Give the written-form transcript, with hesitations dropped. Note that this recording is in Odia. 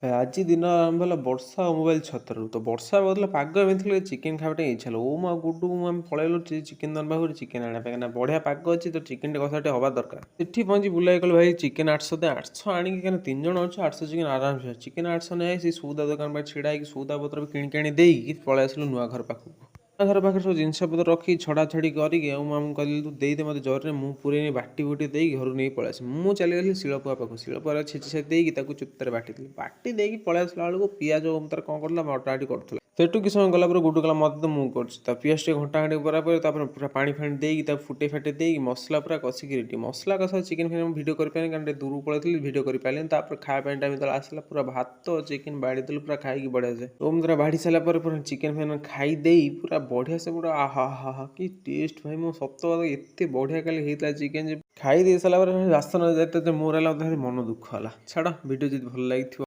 ଆଜି ଦିନ ଆରମ୍ଭ ହେଲା ବର୍ଷା ଆଉ ମୋବାଇଲ ଛତରୁ। ତ ବର୍ଷା ବଦଳ ପାଗ ଏମିତି ଥିଲା ଚିକେନ୍ ଖାଇବା ପାଇଁ ଇଚ୍ଛା ହେଲା। ମୁଁ ଆଉ ଗୁଡୁ ଆମେ ପଳେଇଲୁ ଚିକେନ୍ ଦୋକାନ ପାଖରୁ ଚିକେନ୍ ଆଣିବା ପାଇଁ। କାହିଁକିନା ବଢ଼ିଆ ପାଗ ଅଛି ତ ଚିକେନ୍ ଟେ କଷା ଟେ ହବା ଦରକାର। ସେଠି ପହଞ୍ଚି ବୁଲାଇ କଲେ ଭାଇ ଚିକେନ୍ 800 ଦେ 800 ଆଣିକି କାହିଁକିନା 3 ଜଣ ଅଛୁ 800 ଚିକେନ୍ ଆରାମସେ ଚିକେନ୍ 800 ନେଇ ସେ ସଉଦା ଦୋକାନ ପାଖରେ ଛିଡ଼ା ହେଇକି ସଉଦା ପତ୍ର ବି କିଣିକି ଆଣି ଦେଇକି ପଳେଇ ଆସିଲୁ ନୂଆ ଘର ପାଖକୁ। ନୂଆ ଘର ପାଖରେ ସବୁ ଜିନିଷ ପତ୍ର ରଖି ଛଡ଼ା ଛଡ଼ି କରିକି ଆଉ ମାମୁଁ କହିଲି ତୁ ଦେଇଦେ ମୋତେ ଜରିରେ ମୁଁ ପୁରେଇନି ବାଟି ବୁଟି ଦେଇକି ଘରକୁ ନେଇକି ପଳେଇ ଆସିବି। ମୁଁ ଚାଲିଗଲି ଶିଳପୁଆ ପାଖକୁ ଶିଳପୁଆରେ ଛେଚି ଛେଚି ଦେଇକି ତାକୁ ଚୁପ୍ତାରେ ବାଟିଥିଲି। ବାଟି ଦେଇକି ପଳେଇ ଆସିଲା ବେଳକୁ ପିଆଜ ତାର କ'ଣ କରୁଥିଲା ବଟାବଟି କରୁଥିଲା। ସେଠୁ କିଛି ସମୟ ଗଲା ପରେ ଗୁଡୁ କହିଲା ମୋତେ ତ ମୁଁ କରୁଛି। ତା ପିଆଜ ଟିକେ ଘଣ୍ଟା ଘଣ୍ଟି କଲା ପରେ ତାପରେ ପୁରା ପାଣି ଫାଣି ଦେଇକି ତାକୁ ଫୁଟେଇ ଫାଟେଇ ଦେଇକି ମସଲା ପୁରା କଷିକି ରେଡ଼ି। ମସଲା କଷା ଚିକେନ୍ ଫିକେନ୍ ମୁଁ ଭିଡ଼ିଓ କରିପାରିଲିନି କାରଣ ଟିକେ ଦୂରକୁ ପଳେଇଥିଲି ଭିଡ଼ିଓ କରିପାରିଲିନି। ତାପରେ ଖାଇବା ପାଇଁ ଟାଇମ୍ ଯେତେବେଳେ ଆସିଲା ପୁରା ଭାତ ଚିକେନ୍ ବାଢ଼ି ଦେଲୁ ପୁରା ଖାଇକି ବଢ଼ିଆ ସେ। ମୁଁ ପୁରା ବାଢ଼ି ସାରିଲା ପରେ ପୁରା ଚିକେନ୍ ଫିକେନ୍ ଖାଇ ଦେଇ ପୁରା ବଢ଼ିଆ ସେ ପୁରା ଆହା ହା ହା କି ଟେଷ୍ଟ ଭାଇ ମୁଁ ସତ କଥା ଏତେ ବଢ଼ିଆ କାଲି ହେଇଥିଲା ଚିକେନ୍ ଯେ ଖାଇ ଦେଇ ସାରିଲା ପରେ ବାସନ ଯେତେ ମୋର ହେଲା ମତେ ମନ ଦୁଃଖ ହେଲା। ଛାଡ଼ ଭିଡ଼ିଓ ଯଦି ଭଲ ଲାଗିଥିବ